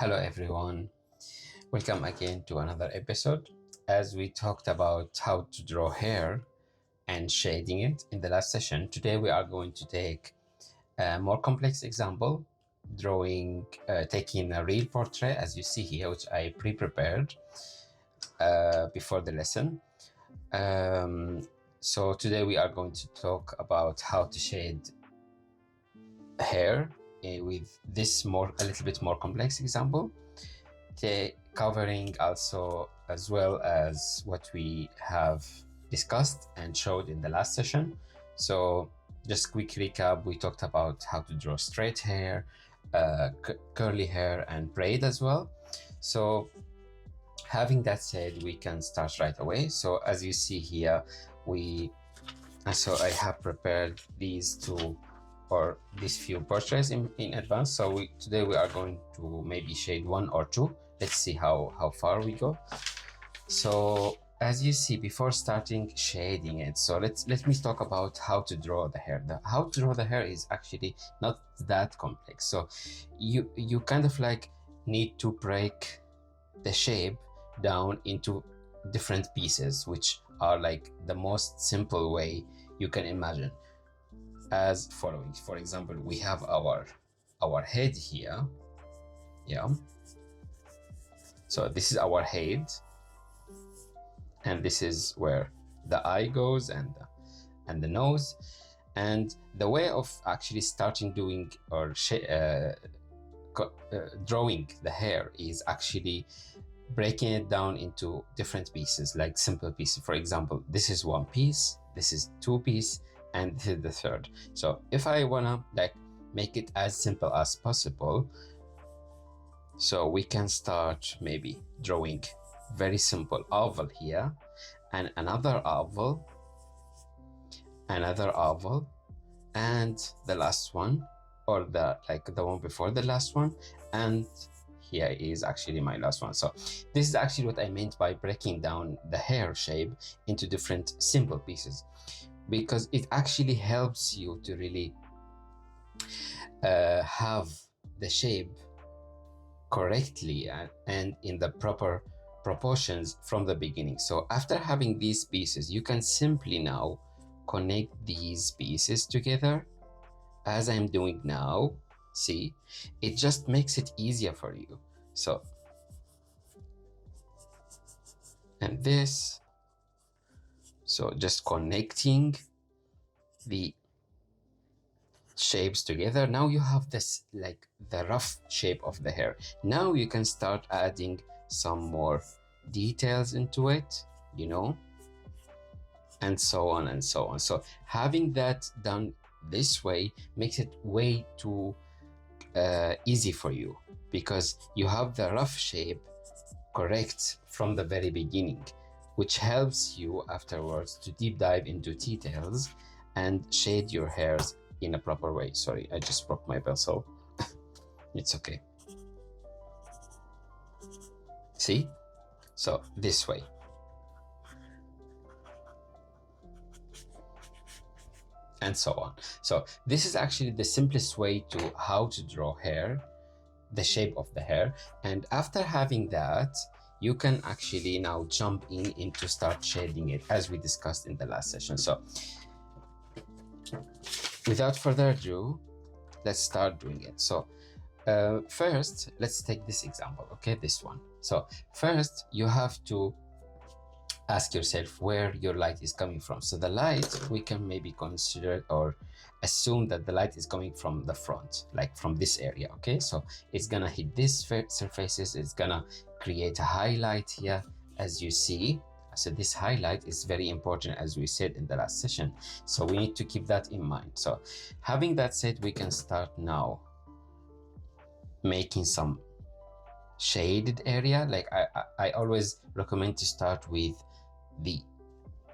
Hello, everyone. Welcome again to another episode. As we talked about how to draw hair and shading it in the last session, today we are going to take a more complex example, taking a real portrait, as you see here, which I prepared before the lesson. So today we are going to talk about how to shade hair with this a little bit more complex example, covering also as well as what we have discussed and showed in the last session. So just quick recap, we talked about how to draw straight hair, curly hair, and braid as well. So having that said, we can start right away. So as you see here, I have prepared these few portraits in advance. So today we are going to maybe shade one or two. Let's see how far we go. So as you see, before starting shading it, so let me talk about how to draw the hair. How to draw the hair is actually not that complex. So you kind of like need to break the shape down into different pieces, which are like the most simple way you can imagine, as following. For example, we have our head here. Yeah, so this is our head, and this is where the eye goes and the nose. And the way of actually starting doing or drawing the hair is actually breaking it down into different pieces, like simple pieces. For example, this is one piece, this is two pieces, and this is the third. So if I wanna like make it as simple as possible, so we can start maybe drawing very simple oval here, and another oval, and the last one, or the one before the last one, and here is actually my last one. So this is actually what I meant by breaking down the hair shape into different simple pieces, because it actually helps you to really have the shape correctly and in the proper proportions from the beginning. So after having these pieces, you can simply now connect these pieces together as I'm doing now. See, it just makes it easier for you. So, and this, so just connecting the shapes together. Now you have this like the rough shape of the hair. Now you can start adding some more details into it, and so on and so on. So having that done this way makes it way too easy for you, because you have the rough shape correct from the very beginning, which helps you afterwards to deep dive into details and shade your hairs in a proper way. Sorry, I just broke my pencil. It's okay. See? So this way. And so on. So this is actually the simplest way to how to draw hair, the shape of the hair. And after having that, you can actually now jump into start shading it, as we discussed in the last session. So without further ado, let's start doing it. So first, let's take this example, okay, this one. So first, you have to ask yourself where your light is coming from. So the light, we can maybe consider or assume that the light is coming from the front, like from this area, okay? So it's gonna hit these surfaces, it's gonna create a highlight here, as you see. So this highlight is very important, as we said in the last session. So we need to keep that in mind. So having that said, we can start now making some shaded area. Like I always recommend to start with the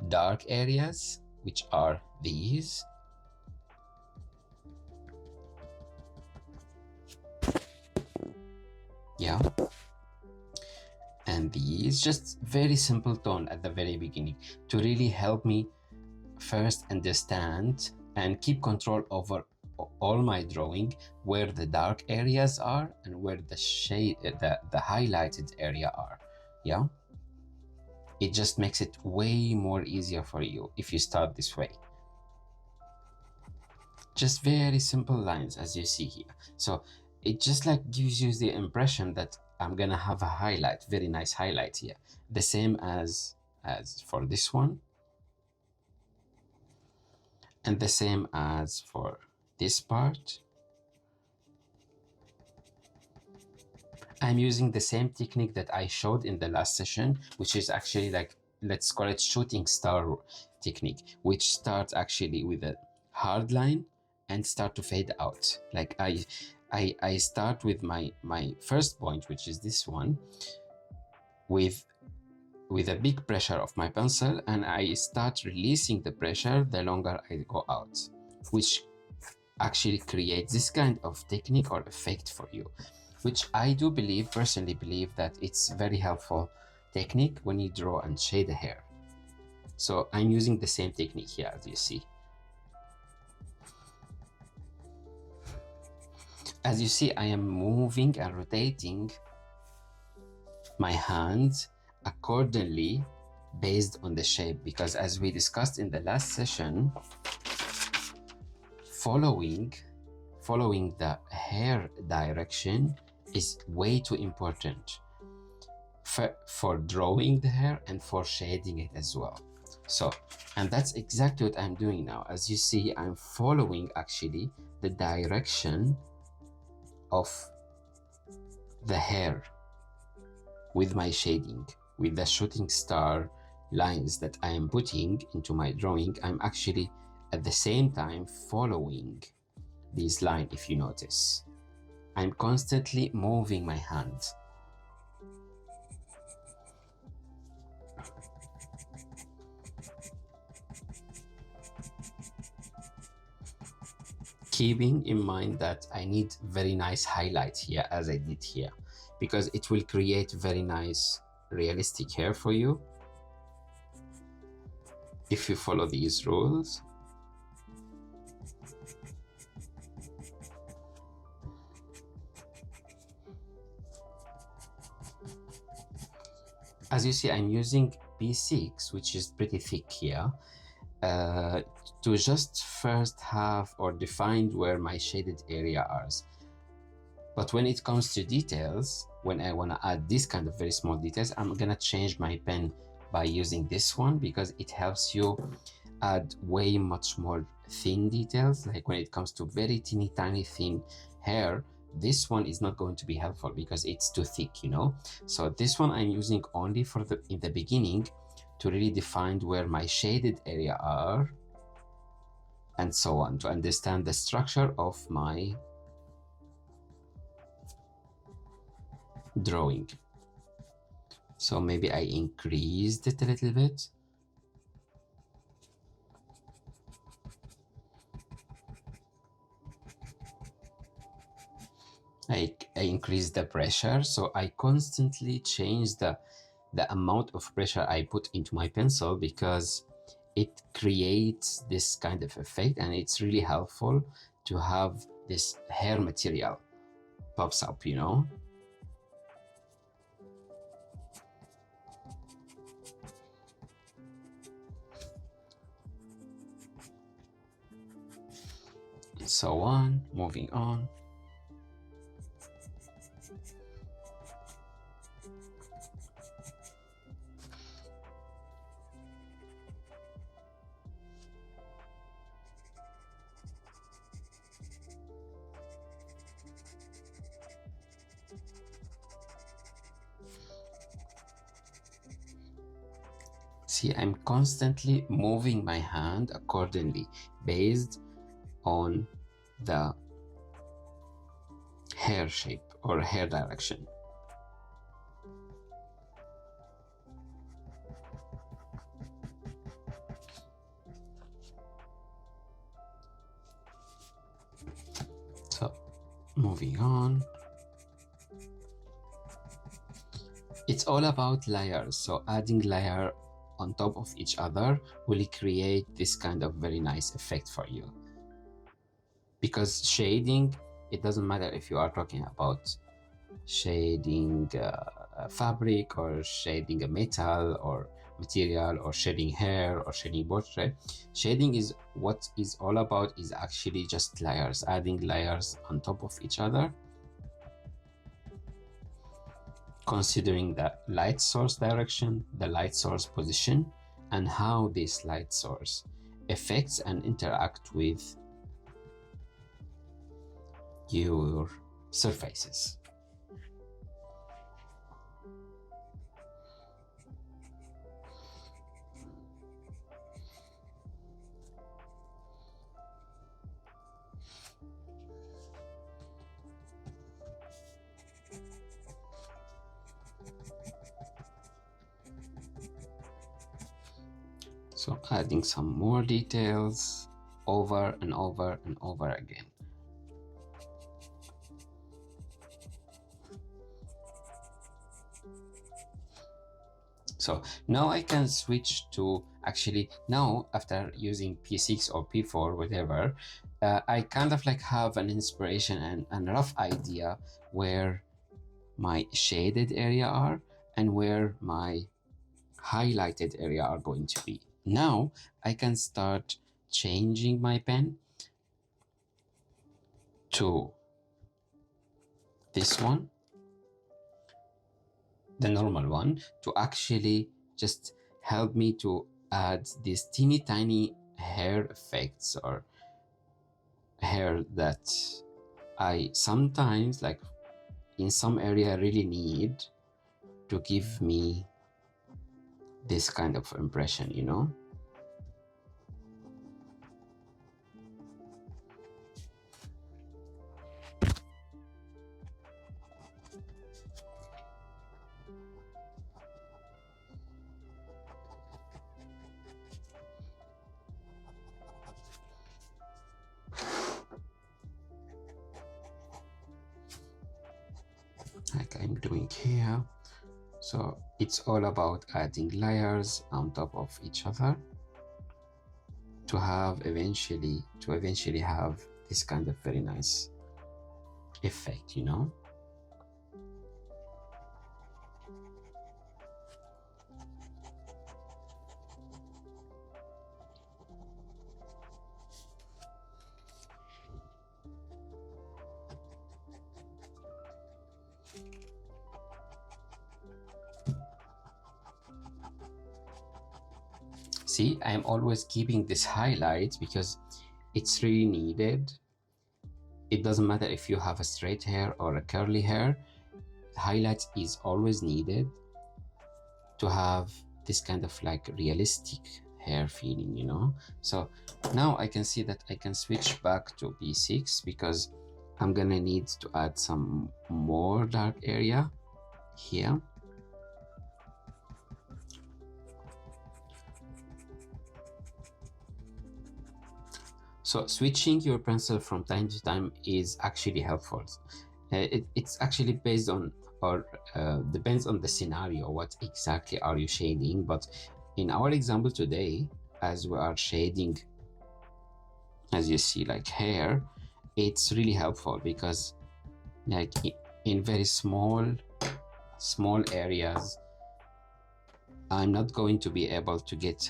dark areas, which are these. Yeah. And these, just very simple tone at the very beginning to really help me first understand and keep control over all my drawing where the dark areas are and where the shade, the highlighted area are. Yeah, it just makes it way more easier for you if you start this way. Just very simple lines as you see here. So it just like gives you the impression that I'm gonna have a highlight, very nice highlight here. The same as for this one, and the same as for this part. I'm using the same technique that I showed in the last session, which is actually like, let's call it shooting star technique, which starts actually with a hard line and start to fade out. Like I start with my first point, which is this one, with a big pressure of my pencil, and I start releasing the pressure the longer I go out, which actually creates this kind of technique or effect for you, which I do believe, personally believe, that it's very helpful technique when you draw and shade the hair. So I'm using the same technique here, as you see. As you see, I am moving and rotating my hands accordingly based on the shape, because as we discussed in the last session, following the hair direction is way too important for drawing the hair and for shading it as well. So, and that's exactly what I'm doing now. As you see, I'm following actually the direction of the hair with my shading, with the shooting star lines that I am putting into my drawing. I'm actually at the same time following this line. If you notice, I'm constantly moving my hand. Keeping in mind that I need very nice highlight here, as I did here, because it will create very nice realistic hair for you if you follow these rules. As you see, I'm using B6, which is pretty thick here, to just first have or define where my shaded area is. But when it comes to details, when I want to add this kind of very small details, I'm gonna change my pen by using this one, because it helps you add way much more thin details. Like when it comes to very teeny tiny thin hair, this one is not going to be helpful because it's too thick, you know. So this one I'm using only for in the beginning to really define where my shaded area are, and so on, to understand the structure of my drawing. So maybe I increased it a little bit. I increase the pressure, so I constantly change the amount of pressure I put into my pencil, because it creates this kind of effect, and it's really helpful to have this hair material pops up, you know. And so on, moving on. See, I'm constantly moving my hand accordingly based on the hair shape or hair direction. So, moving on. It's all about layers, so adding layer on top of each other will create this kind of very nice effect for you. because shading, it doesn't matter if you are talking about shading a fabric or shading a metal or material or shading hair or shading portrait. Shading is what is all about is actually just layers, adding layers on top of each other, considering the light source direction, the light source position, and how this light source affects and interact with your surfaces. So adding some more details over and over and over again. So now I can switch to, actually now after using P6 or P4, whatever, I kind of like have an inspiration and rough idea where my shaded area are and where my highlighted area are going to be. Now I can start changing my pen to this one, the normal one, to actually just help me to add these teeny tiny hair effects or hair that I sometimes, like in some area, really need to give me this kind of impression, you know? Like I'm doing here. So it's all about adding layers on top of each other to have eventually have this kind of very nice effect, you know? See, I'm always keeping this highlight because it's really needed. It doesn't matter if you have a straight hair or a curly hair, highlight is always needed to have this kind of like realistic hair feeling, you know? So now I can see that I can switch back to P6 because I'm gonna need to add some more dark area here. So switching your pencil from time to time is actually helpful. It's actually based on or depends on the scenario, what exactly are you shading. But in our example today, as we are shading, as you see, like hair, it's really helpful because like in very small areas, I'm not going to be able to get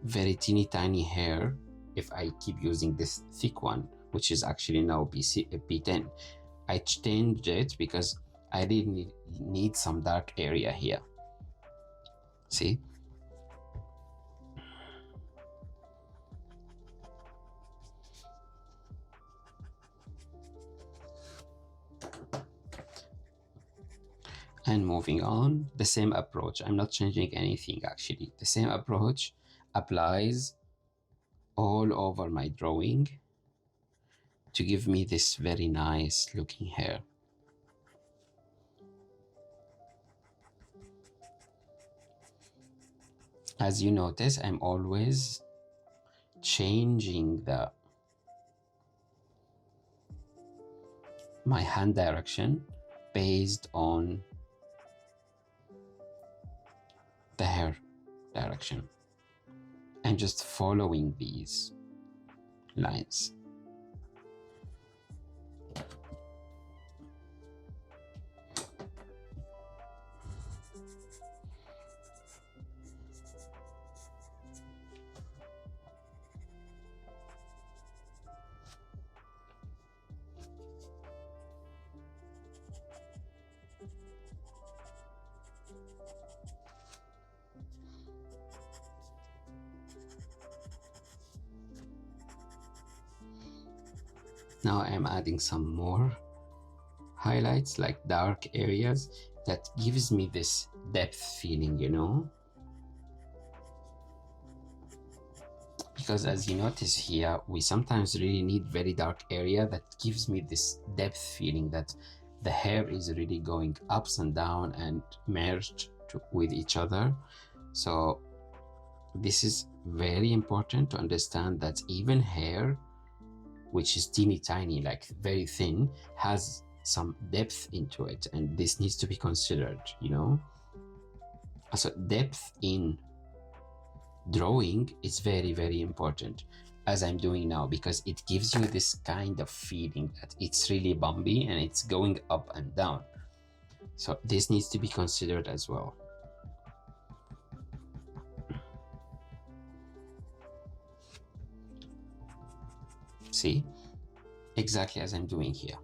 very teeny tiny hair if I keep using this thick one, which is actually now P10. I changed it because I really need some dark area here. See? And moving on, the same approach. I'm not changing anything actually. The same approach applies all over my drawing to give me this very nice looking hair. As you notice, I'm always changing my hand direction based on the hair direction and just following these lines. Now I'm adding some more highlights, like dark areas, that gives me this depth feeling, you know? Because as you notice here, we sometimes really need very dark area that gives me this depth feeling that the hair is really going ups and down and merged with each other. So this is very important to understand that even hair, which is teeny tiny, like very thin, has some depth into it, and this needs to be considered, you know? So depth in drawing is very, very important, as I'm doing now, because it gives you this kind of feeling that it's really bumpy and it's going up and down. So this needs to be considered as well. See, exactly as I'm doing here.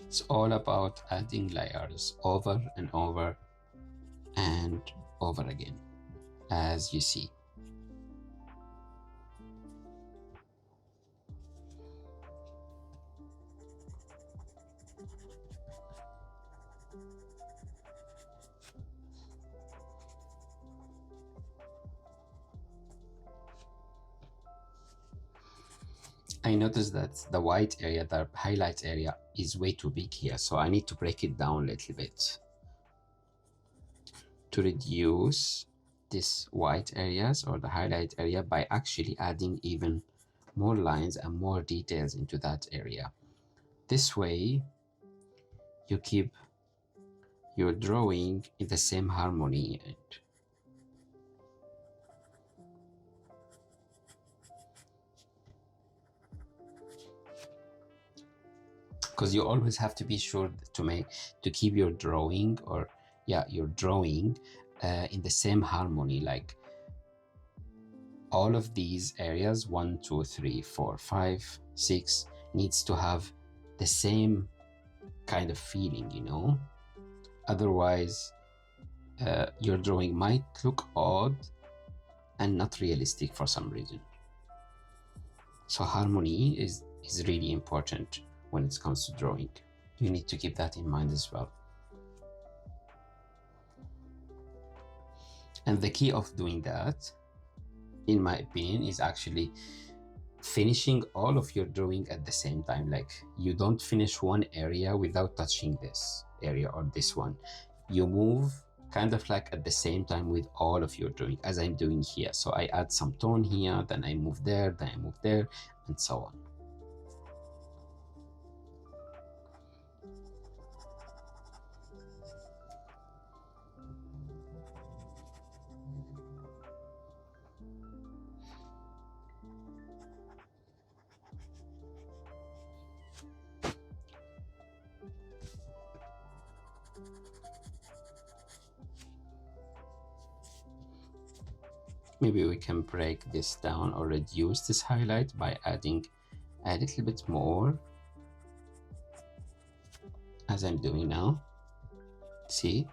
It's all about adding layers over and over and over again, as you see. I noticed that the white area, the highlight area, is way too big here, so I need to break it down a little bit to reduce this white areas or the highlight area by actually adding even more lines and more details into that area. This way you keep your drawing in the same harmony, and because you always have to be sure to keep your drawing, or your drawing in the same harmony, like all of these areas 1 2 3 4 5 6 needs to have the same kind of feeling, you know? Otherwise your drawing might look odd and not realistic for some reason. So harmony is really important when it comes to drawing. You need to keep that in mind as well. And the key of doing that, in my opinion, is actually finishing all of your drawing at the same time. Like, you don't finish one area without touching this area or this one. You move kind of like at the same time with all of your drawing, as I'm doing here. So I add some tone here, then I move there, then I move there, and so on. Maybe we can break this down or reduce this highlight by adding a little bit more, as I'm doing now. See?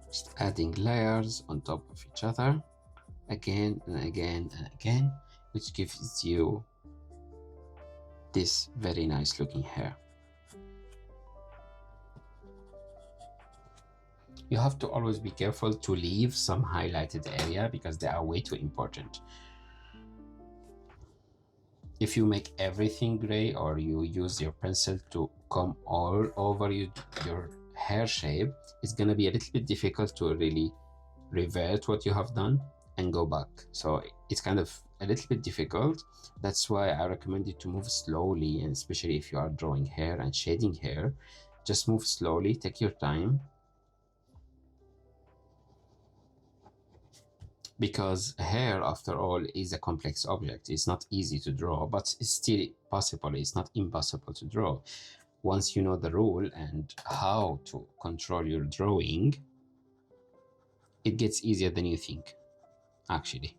Just adding layers on top of each other again and again and again, which gives you this very nice looking hair. You have to always be careful to leave some highlighted area because they are way too important. If you make everything gray or you use your pencil to come all over your hair shape, it's gonna be a little bit difficult to really revert what you have done and go back. So it's kind of a little bit difficult. That's why I recommend you to move slowly, and especially if you are drawing hair and shading hair, just move slowly, take your time. Because hair, after all, is a complex object. It's not easy to draw, but it's still possible. It's not impossible to draw. Once you know the rule and how to control your drawing, it gets easier than you think, actually.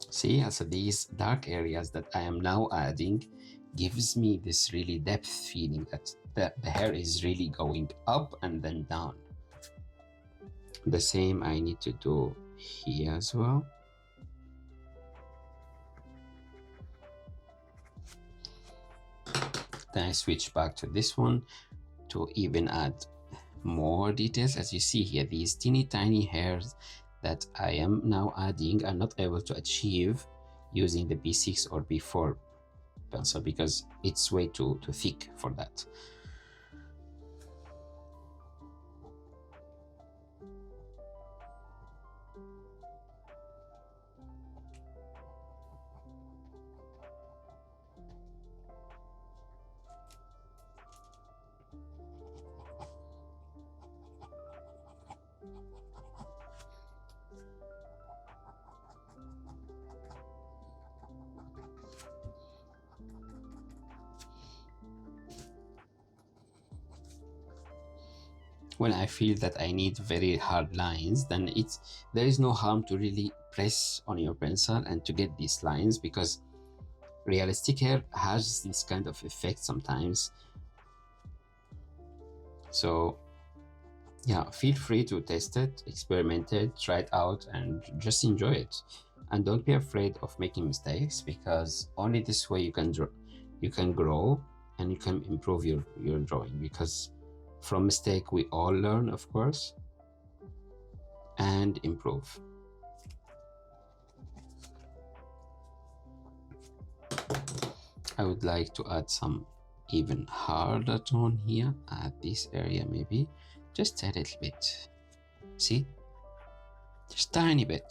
See, also these dark areas that I am now adding gives me this really depth feeling that the hair is really going up and then down. The same I need to do here as well. Then I switch back to this one to even add more details. As you see here, these teeny tiny hairs that I am now adding are not able to achieve using the B6 or B4 pencil because it's way too thick for that. When I feel that I need very hard lines, then there is no harm to really press on your pencil and to get these lines, because realistic hair has this kind of effect sometimes. So yeah, feel free to test it, experiment it, try it out, and just enjoy it. And don't be afraid of making mistakes, because only this way you can grow and you can improve your drawing, because from mistake we all learn, of course, and improve. I would like to add some even harder tone here at this area, maybe just a little bit. See, just tiny bit.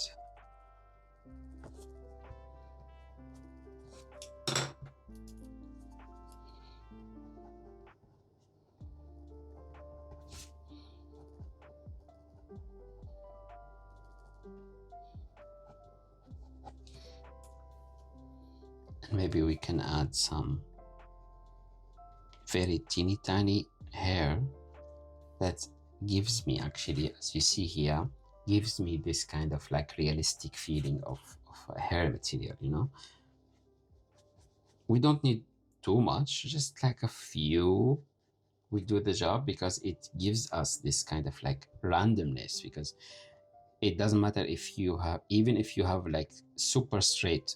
And maybe we can add some very teeny tiny hair that gives me, actually, as you see here, gives me this kind of like realistic feeling of a hair material, you know. We don't need too much, just like a few will do the job, because it gives us this kind of like randomness, because it doesn't matter if you have, even if you have like super straight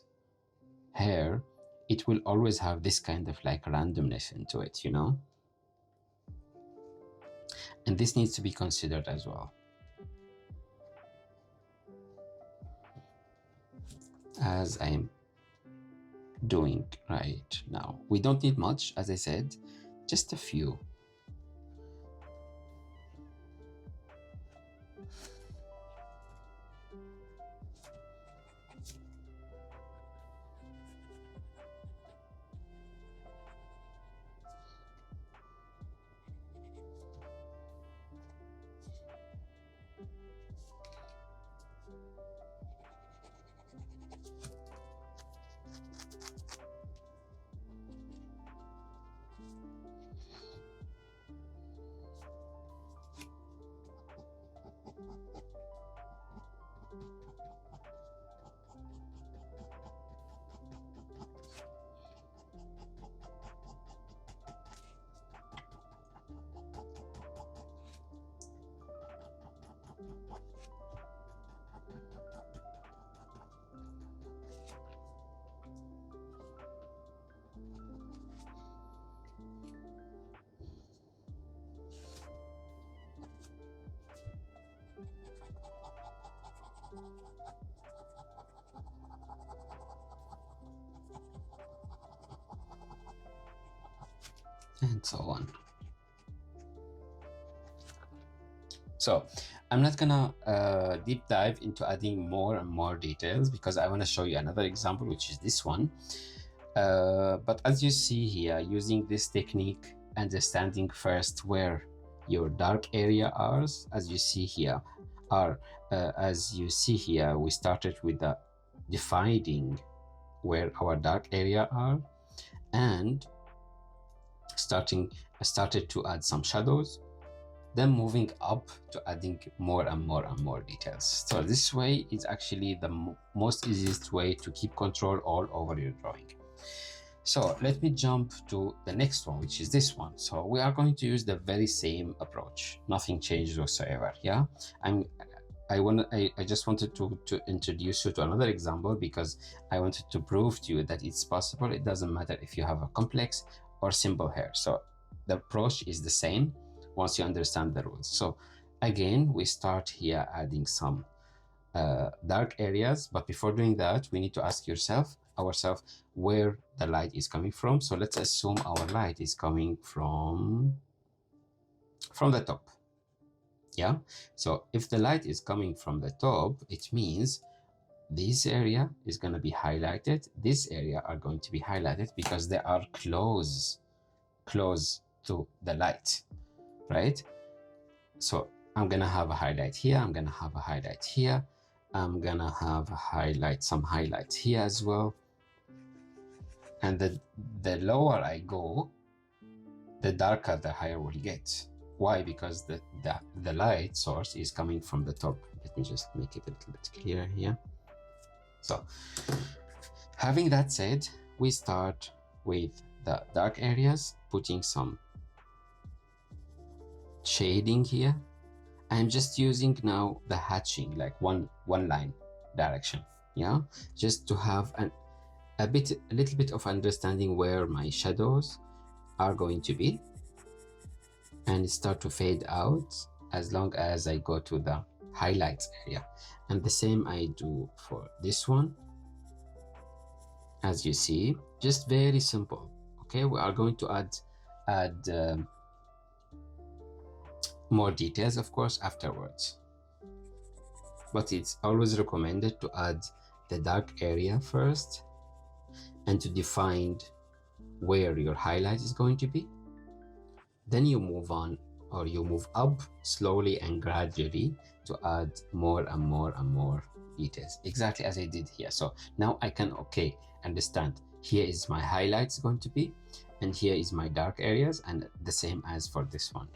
hair, it will always have this kind of like randomness into it, you know. And this needs to be considered as well. As I'm doing right now, we don't need much, as I said, just a few. and so on. So I'm not gonna deep dive into adding more and more details because I want to show you another example, which is this one. But as you see here, using this technique, understanding first where your dark area are, as you see here, we started with the defining where our dark area are, and started to add some shadows, then moving up to adding more and more and more details. So this way is actually the most easiest way to keep control all over your drawing. So let me jump to the next one, which is this one. So we are going to use the very same approach. Nothing changed whatsoever. Yeah, I just wanted to introduce you to another example because I wanted to prove to you that it's possible. It doesn't matter if you have a complex or simple hair. So the approach is the same once you understand the rules. So again, we start here adding some dark areas, but before doing that, we need to ask ourselves where the light is coming from. So let's assume our light is coming from the top. Yeah, so if the light is coming from the top, it means this area is going to be highlighted, this area are going to be highlighted because they are close to the light, right? So I'm gonna have a highlight here, I'm gonna have a highlight here, I'm gonna have some highlights here as well. And the lower I go, the darker the hair will get. Why? Because the light source is coming from the top. Let me just make it a little bit clearer here. So having that said, we start with the dark areas, putting some shading here. I'm just using now the hatching, like one line direction, yeah, just to have a little bit of understanding where my shadows are going to be, and start to fade out as long as I go to the highlights area. And the same I do for this one. As you see, just very simple. Okay, we are going to add more details, of course, afterwards, but it's always recommended to add the dark area first and to define where your highlight is going to be. Then you move on, or you move up slowly and gradually to add more and more and more details, exactly as I did here. So now I can understand, here is my highlights going to be, and here is my dark areas, and the same as for this one.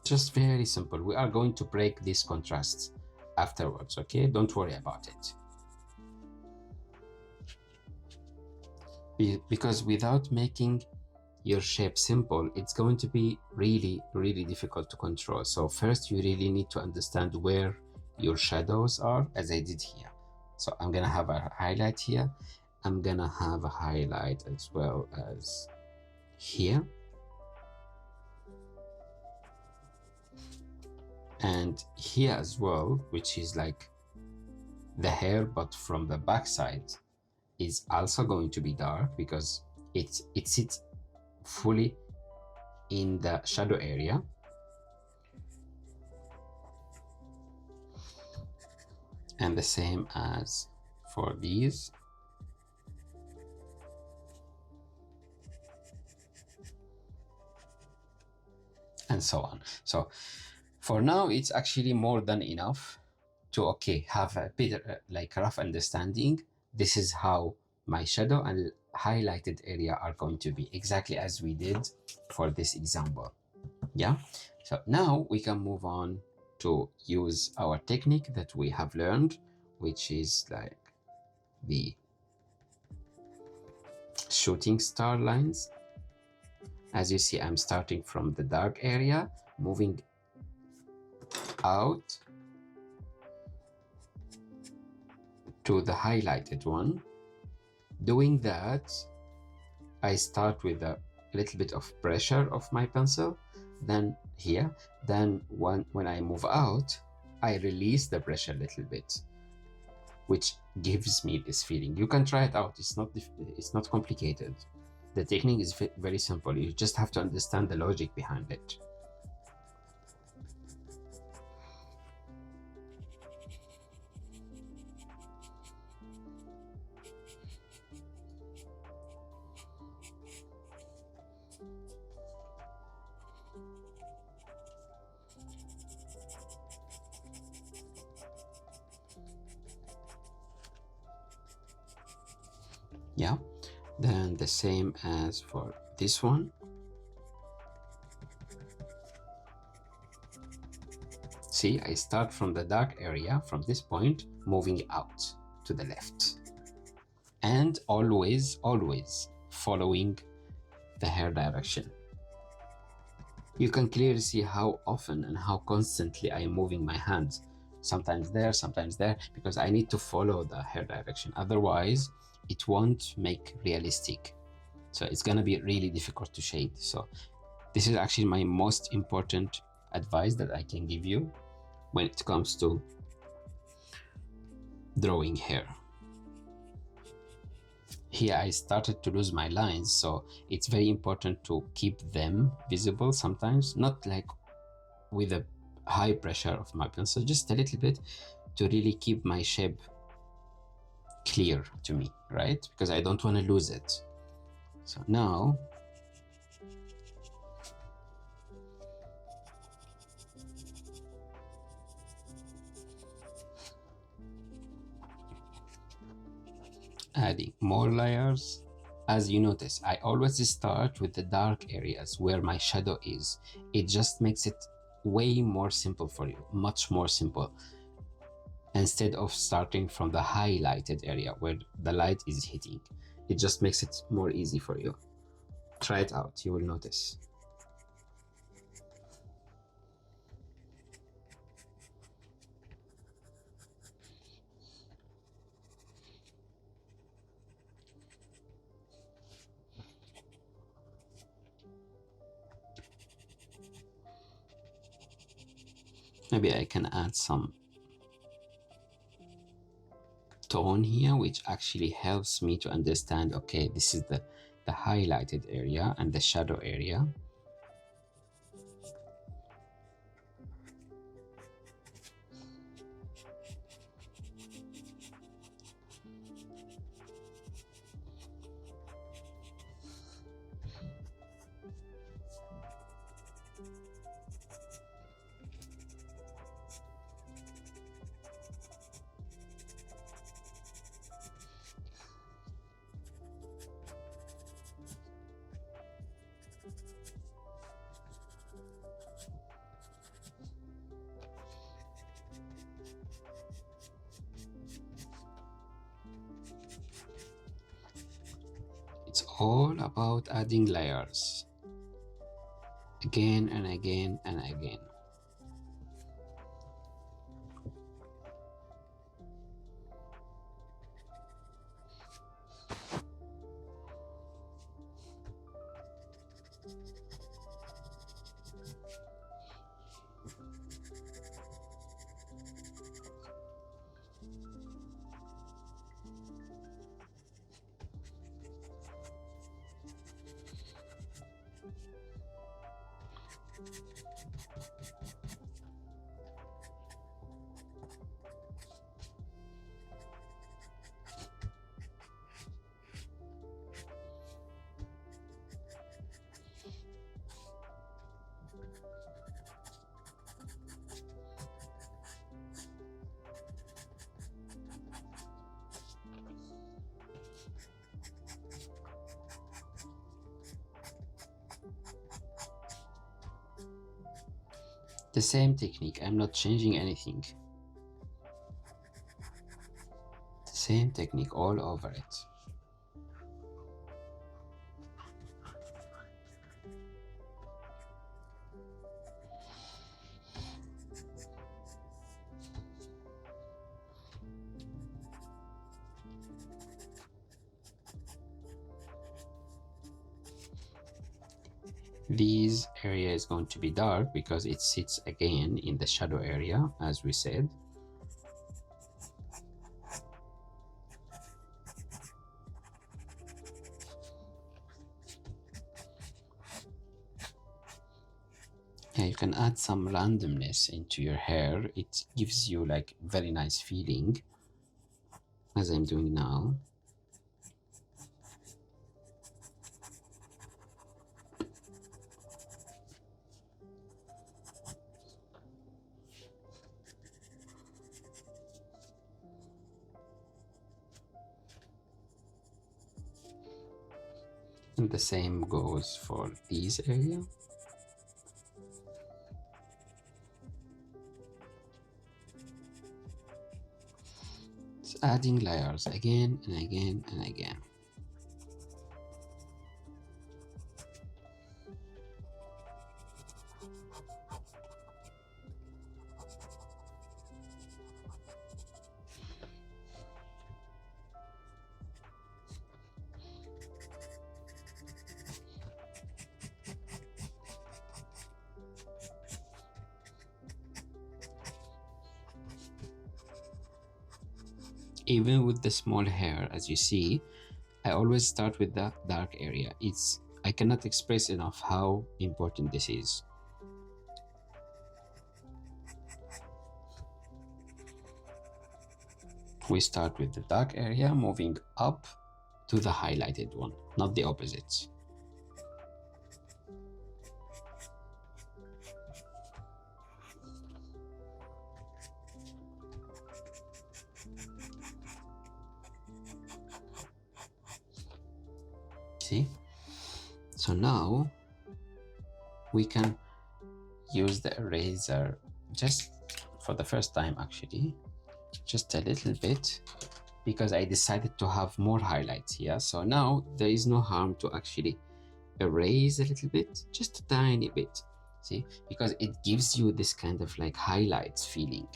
Just very simple. We are going to break these contrasts afterwards, okay? Don't worry about it. Because without making your shape simple, it's going to be really, really difficult to control. So first, you really need to understand where your shadows are, as I did here. So I'm gonna have a highlight here. I'm gonna have a highlight as well as here. And here as well, which is like the hair, but from the back side, is also going to be dark because it sits fully in the shadow area. And the same as for these. And so on. So for now, it's actually more than enough to have a bit like rough understanding. This is how my shadow and highlighted area are going to be, exactly as we did for this example. Yeah, so now we can move on to use our technique that we have learned, which is like the shooting star lines. As you see, I'm starting from the dark area, moving out to the highlighted one. Doing that, I start with the a little bit of pressure of my pencil, then here, then when I move out, I release the pressure a little bit, which gives me this feeling. You can try it out. It's not complicated. The technique is very simple. You just have to understand the logic behind it. Yeah, then the same as for this one. See, I start from the dark area, from this point, moving out to the left. And always following the hair direction. You can clearly see how often and how constantly I am moving my hands. Sometimes there, because I need to follow the hair direction. Otherwise, it won't make realistic. So it's gonna be really difficult to shade. So this is actually my most important advice that I can give you when it comes to drawing hair. Here I started to lose my lines, so it's very important to keep them visible sometimes, not like with a high pressure of my pencil, just a little bit to really keep my shape clear to me, right? Because I don't want to lose it. So now adding more layers. As you notice, I always start with the dark areas where my shadow is. It just makes it way more simple for you, much more simple, instead of starting from the highlighted area where the light is hitting. It just makes it more easy for you. Try it out, you will notice. Maybe I can add some tone here, which actually helps me to understand, okay, this is the highlighted area and the shadow area. It's all about adding layers again and again and again. The same technique, I'm not changing anything. The same technique all over it. This area is going to be dark because it sits again in the shadow area, as we said. Yeah, you can add some randomness into your hair. It gives you like very nice feeling, as I'm doing now. And the same goes for this area. It's adding layers again and again and again. Even with the small hair, as you see, I always start with the dark area. I cannot express enough how important this is. We start with the dark area, moving up to the highlighted one, not the opposite. See? So now we can use the eraser just for the first time, actually, just a little bit, because I decided to have more highlights here. So now there is no harm to actually erase a little bit, just a tiny bit. See, because it gives you this kind of like highlights feeling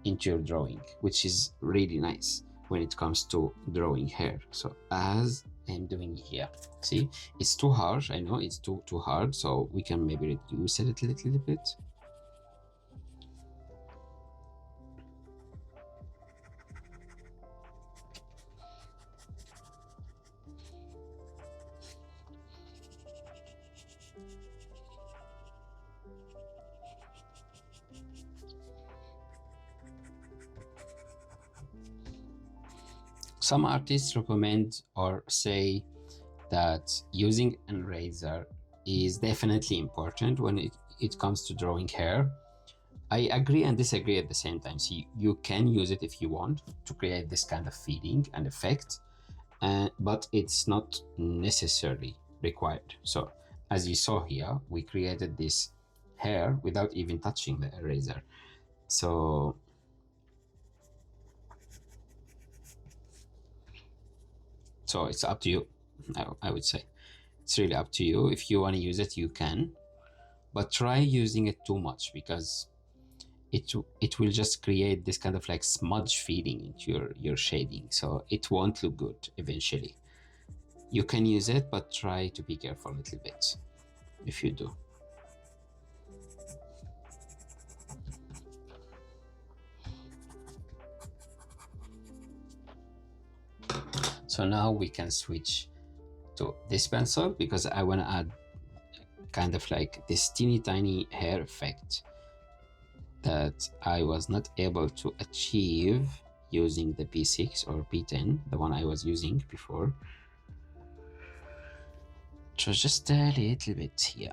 into your drawing, which is really nice when it comes to drawing hair. So as I'm doing here, see, it's too harsh. I know it's too hard, so we can maybe reduce it a little bit. Some artists recommend or say that using an eraser is definitely important when it comes to drawing hair. I agree and disagree at the same time. So you can use it if you want to create this kind of feeling and effect, but it's not necessarily required. So as you saw here, we created this hair without even touching the eraser. So it's up to you. I would say it's really up to you. If you want to use it, you can, but try using it too much, because it will just create this kind of like smudge feeling into your shading, so it won't look good eventually. You can use it, but try to be careful a little bit if you do. So now we can switch to this pencil, because I want to add kind of like this teeny tiny hair effect that I was not able to achieve using the P6 or P10, the one I was using before. So just a little bit here.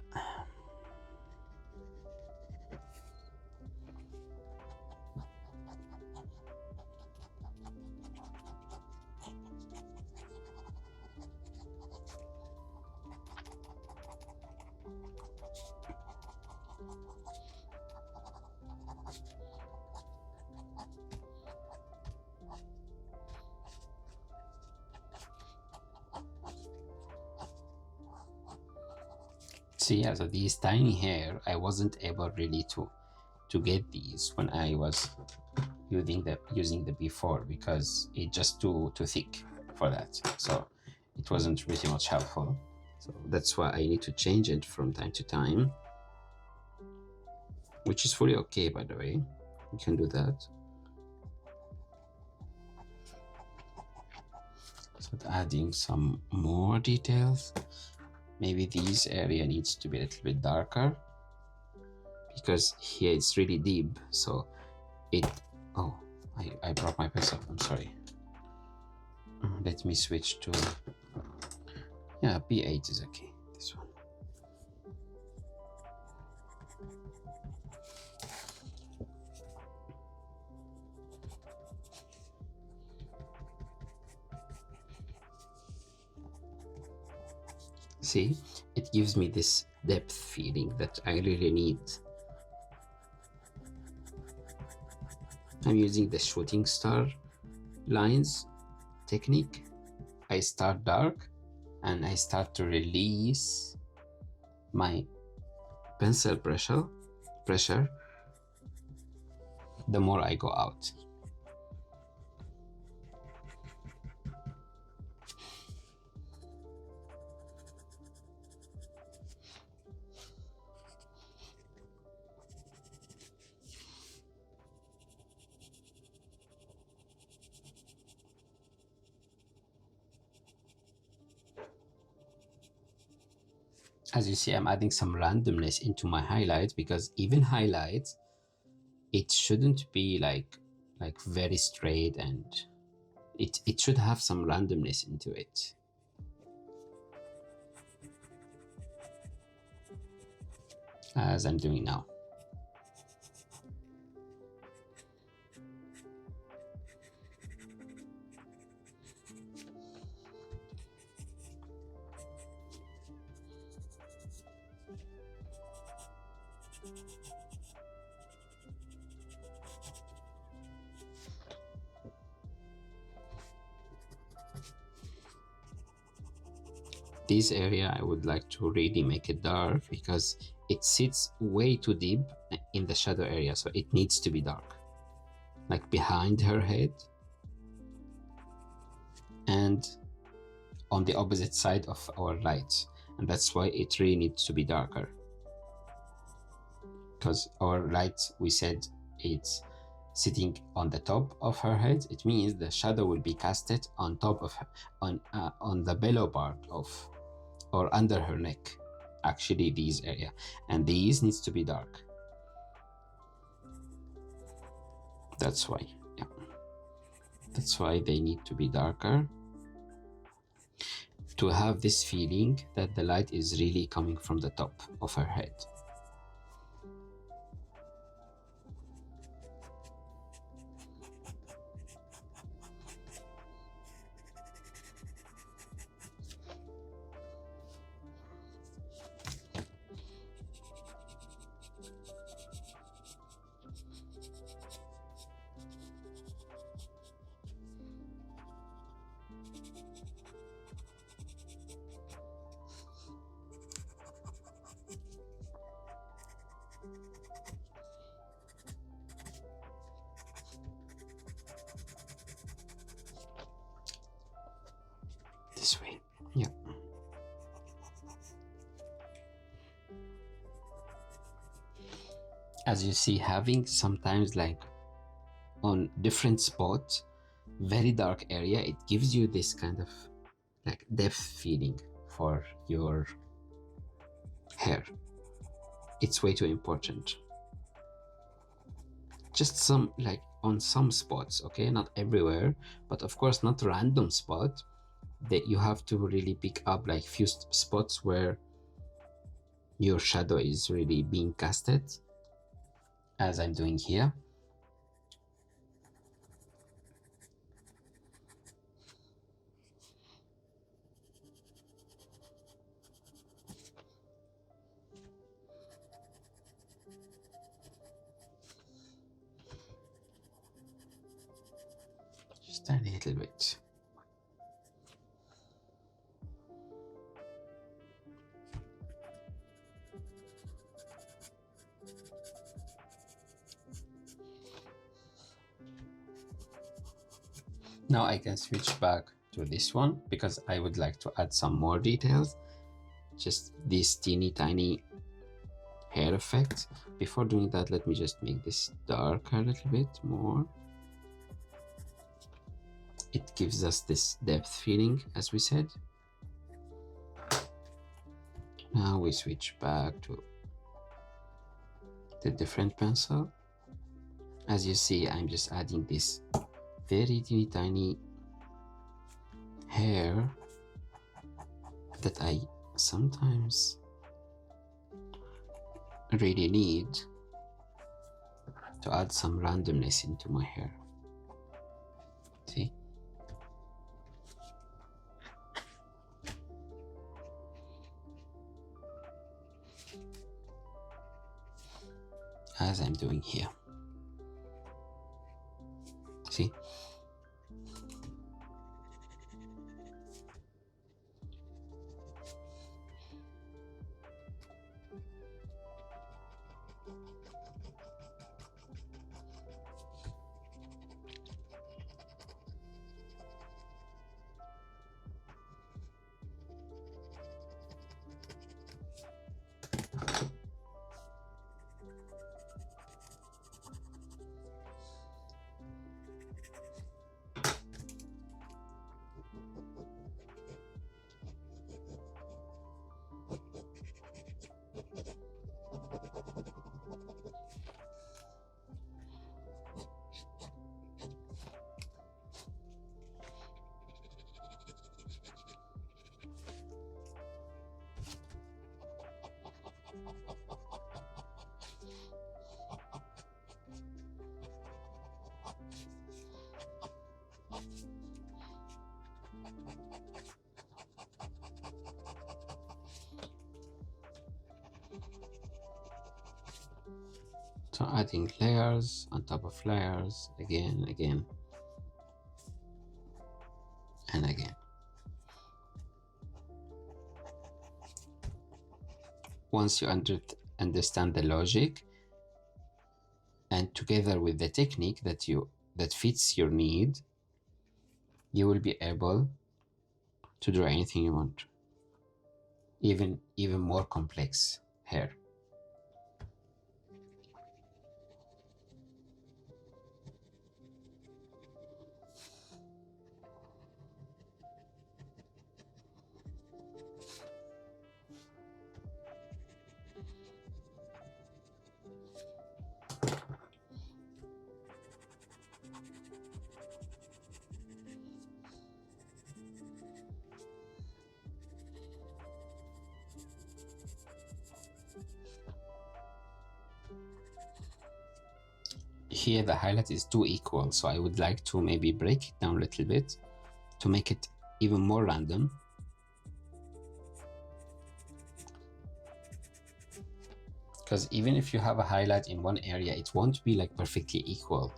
See, so these tiny hair, I wasn't able really to get these when I was using the before, because it's just too thick for that. So it wasn't really much helpful. So that's why I need to change it from time to time, which is fully okay, by the way. You can do that. So adding some more details. Maybe this area needs to be a little bit darker because here it's really deep. So it, oh, I brought my pencil, I'm sorry. Let me switch to, yeah, B8 is okay, this one. See, it gives me this depth feeling that I really need. I'm using the shooting star lines technique. I start dark and I start to release my pencil pressure the more I go out. As you see, I'm adding some randomness into my highlights because even highlights, it shouldn't be like very straight, and it should have some randomness into it. As I'm doing now. This area I would like to really make it dark because it sits way too deep in the shadow area, so it needs to be dark, like behind her head and on the opposite side of our light, and that's why it really needs to be darker, because our light, we said, it's sitting on the top of her head. It means the shadow will be casted on top of her, on the below part of or under her neck, actually these area, and these needs to be dark. That's why, yeah, that's why they need to be darker, to have this feeling that the light is really coming from the top of her head. This way, yeah. As you see, having sometimes like on different spots, very dark area, it gives you this kind of like depth feeling for your hair. It's way too important. Just some, like on some spots, okay, not everywhere, but of course not random spot, that you have to really pick up like few spots where your shadow is really being casted, as I'm doing here. Just a little bit. Now I can switch back to this one because I would like to add some more details. just this teeny tiny hair effect. Before doing that, let me just make this darker a little bit more. It gives us this depth feeling, as we said. Now we switch back to the different pencil. As you see, I'm just adding this very teeny tiny hair that I sometimes really need to add some randomness into my hair. See? As I'm doing here. See? So adding layers on top of layers, again, again, and again. Once you understand the logic, and together with the technique that fits your need, you will be able to draw anything you want, even more complex hair. Here the highlight is too equal, so I would like to maybe break it down a little bit to make it even more random. Because even if you have a highlight in one area, it won't be like perfectly equal,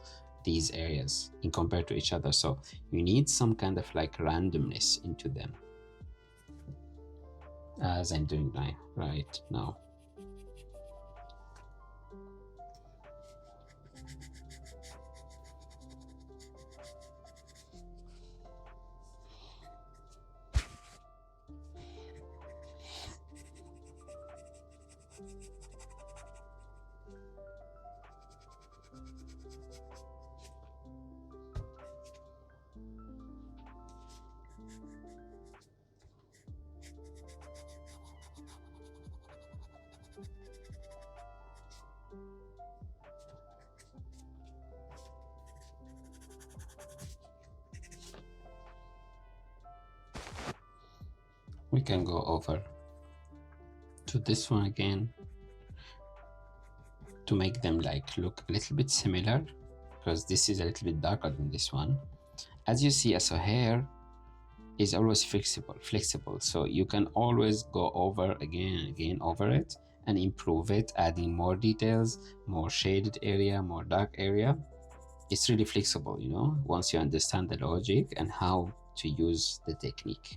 these areas, in compared to each other. So you need some kind of like randomness into them, as I'm doing right now. We can go over to this one again to make them like look a little bit similar, because this is a little bit darker than this one. As you see, as a hair is always flexible, so you can always go over again and again over it and improve it, adding more details, more shaded area, more dark area. It's really flexible, you know, once you understand the logic and how to use the technique.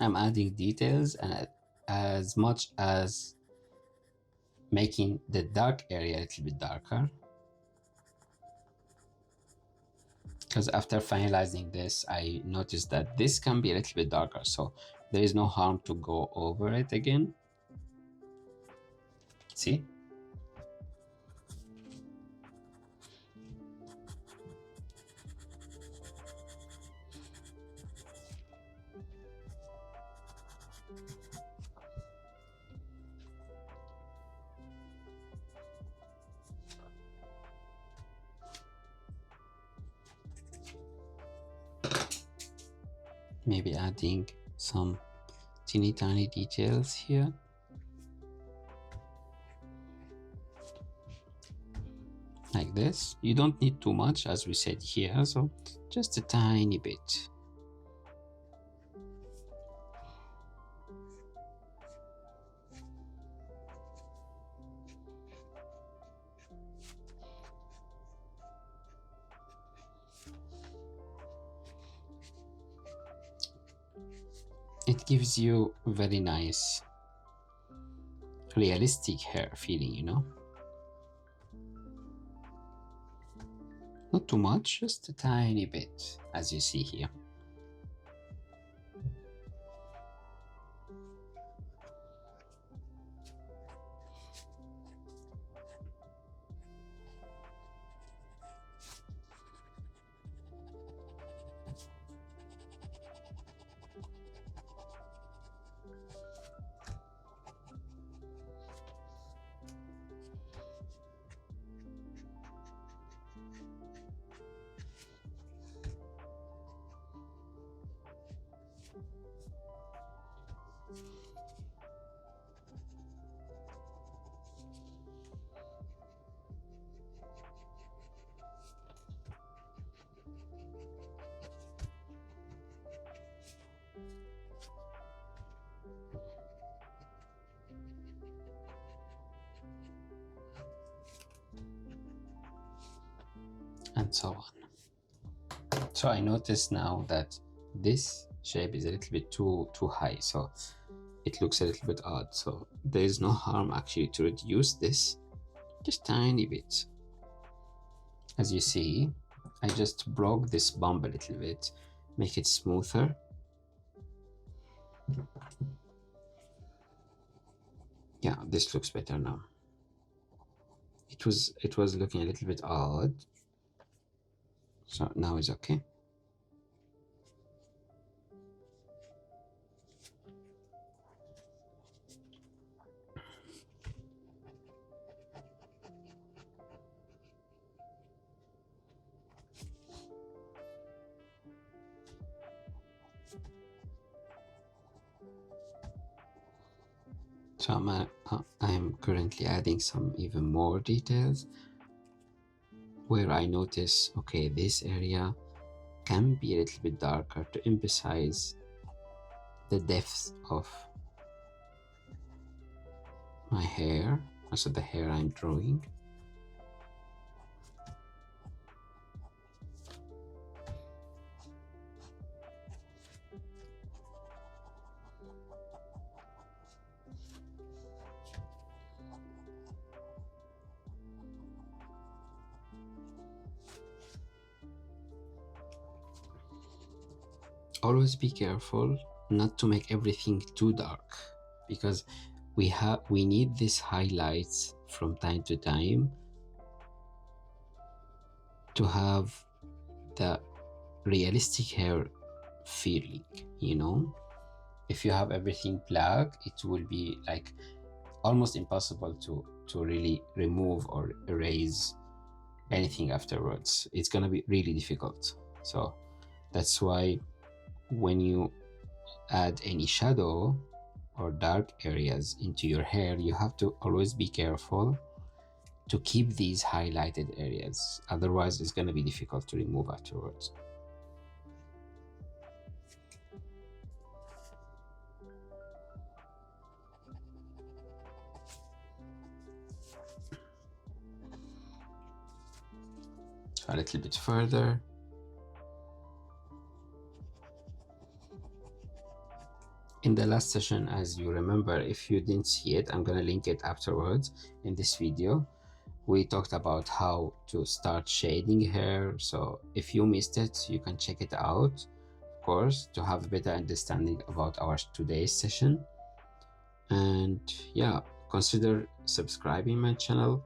I'm adding details and as much as making the dark area a little bit darker, because after finalizing this I noticed that this can be a little bit darker, so there is no harm to go over it again. See, maybe adding some teeny tiny details here. Like this. You don't need too much, as we said here, so just a tiny bit. It gives you very nice realistic hair feeling, you know. Not too much, just a tiny bit, as you see here. And so on. So I notice now that this shape is a little bit too high, so it looks a little bit odd. So there is no harm actually to reduce this just tiny bit. As you see, I just broke this bump a little bit, make it smoother. Yeah, this looks better now. It was looking a little bit odd, so now it's okay. So I'm currently adding some even more details where I notice, okay, this area can be a little bit darker to emphasize the depth of my hair, also the hair I'm drawing. Always be careful not to make everything too dark, because we need these highlights from time to time to have the realistic hair feeling, you know. If you have everything black, it will be like almost impossible to really remove or erase anything afterwards. It's gonna be really difficult. So that's why when you add any shadow or dark areas into your hair, you have to always be careful to keep these highlighted areas. Otherwise, it's going to be difficult to remove afterwards. So a little bit further. In the last session, as you remember, if you didn't see it, I'm going to link it afterwards in this video. We talked about how to start shading hair. So if you missed it, you can check it out, of course, to have a better understanding about our today's session. And yeah, consider subscribing my channel.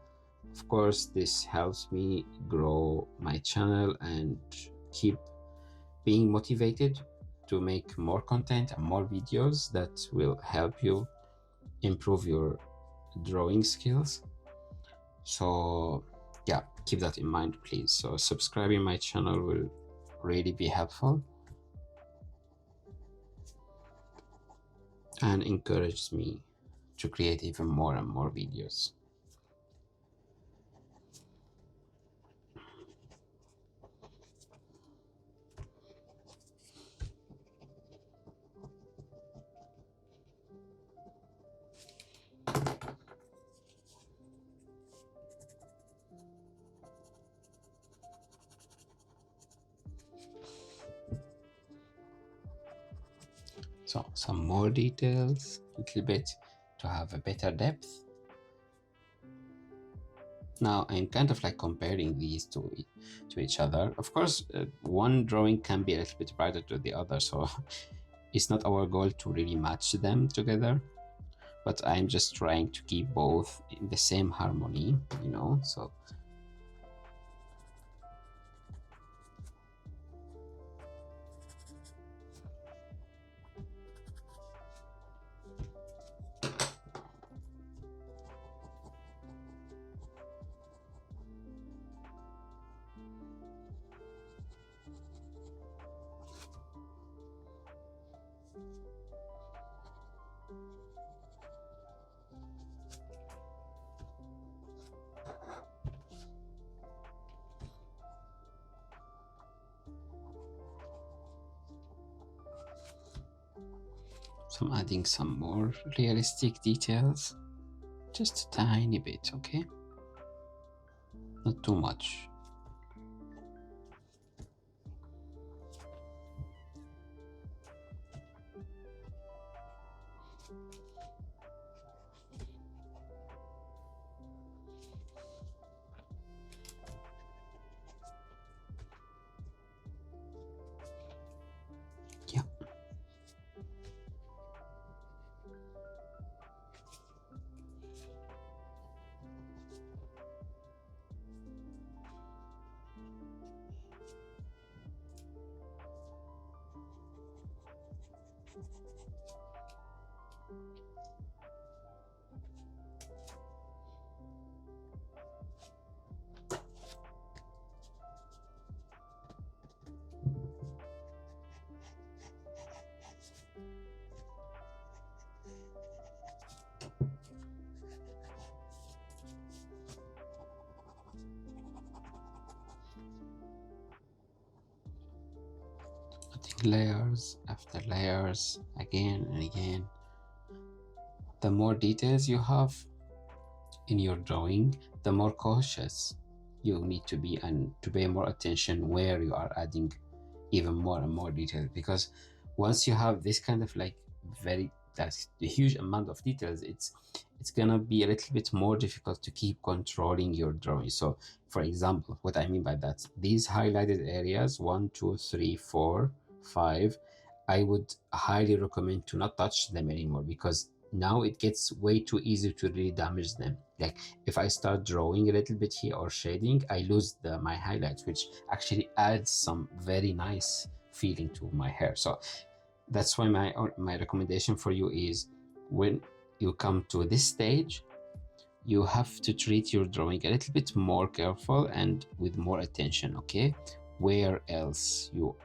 Of course, this helps me grow my channel and keep being motivated to make more content and more videos that will help you improve your drawing skills. So yeah, keep that in mind, please. So subscribing my channel will really be helpful and encourages me to create even more and more videos. So some more details, a little bit to have a better depth. Now I'm kind of like comparing these to each other. Of course, one drawing can be a little bit brighter to the other, so it's not our goal to really match them together, but I'm just trying to keep both in the same harmony, you know. So I'm adding some more realistic details, just a tiny bit, okay? Not too much. Yeah. Layers after layers, again and again. The more details you have in your drawing, the more cautious you need to be and to pay more attention where you are adding even more and more details, because once you have this kind of like that's a huge amount of details, it's gonna be a little bit more difficult to keep controlling your drawing. So for example, what I mean by that, these highlighted areas 1 2 3 4 5, I would highly recommend to not touch them anymore, because now it gets way too easy to really damage them. Like if I start drawing a little bit here or shading, I lose my highlights, which actually adds some very nice feeling to my hair. So that's why my recommendation for you is, when you come to this stage, you have to treat your drawing a little bit more careful and with more attention, okay? Where else you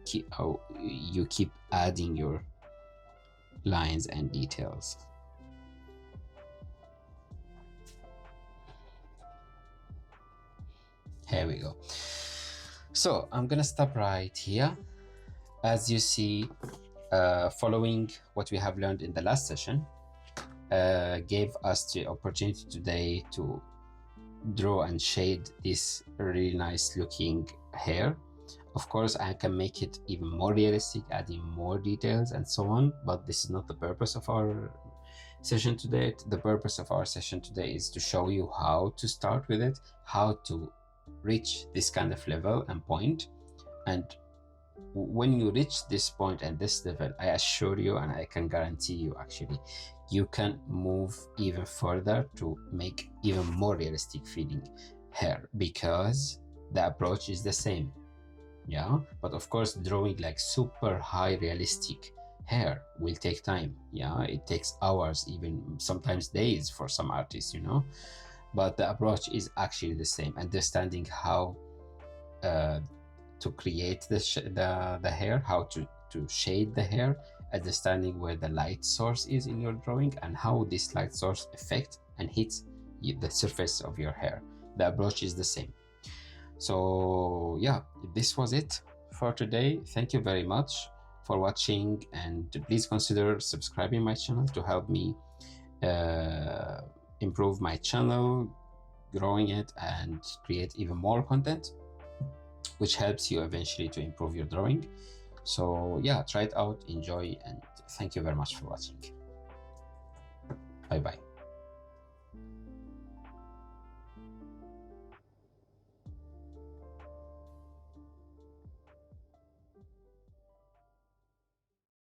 keep adding your lines and details. Here we go. So I'm gonna stop right here. As you see, following what we have learned in the last session, gave us the opportunity today to draw and shade this really nice looking hair. Of course, I can make it even more realistic, adding more details and so on, but this is not the purpose of our session today. The purpose of our session today is to show you how to start with it, how to reach this kind of level and point. And when you reach this point and this level, I assure you, and I can guarantee you actually, you can move even further to make even more realistic feeling hair, because the approach is the same. Yeah, but of course drawing like super high realistic hair will take time. Yeah, it takes hours, even sometimes days for some artists, you know, but the approach is actually the same. Understanding how to create the hair, how to shade the hair, understanding where the light source is in your drawing, and how this light source affects and hits the surface of your hair. The approach is the same. So yeah, this was it for today. Thank you very much for watching, and please consider subscribing my channel to help me improve my channel, growing it, and create even more content, which helps you eventually to improve your drawing. So yeah, try it out, enjoy, and thank you very much for watching. Bye bye.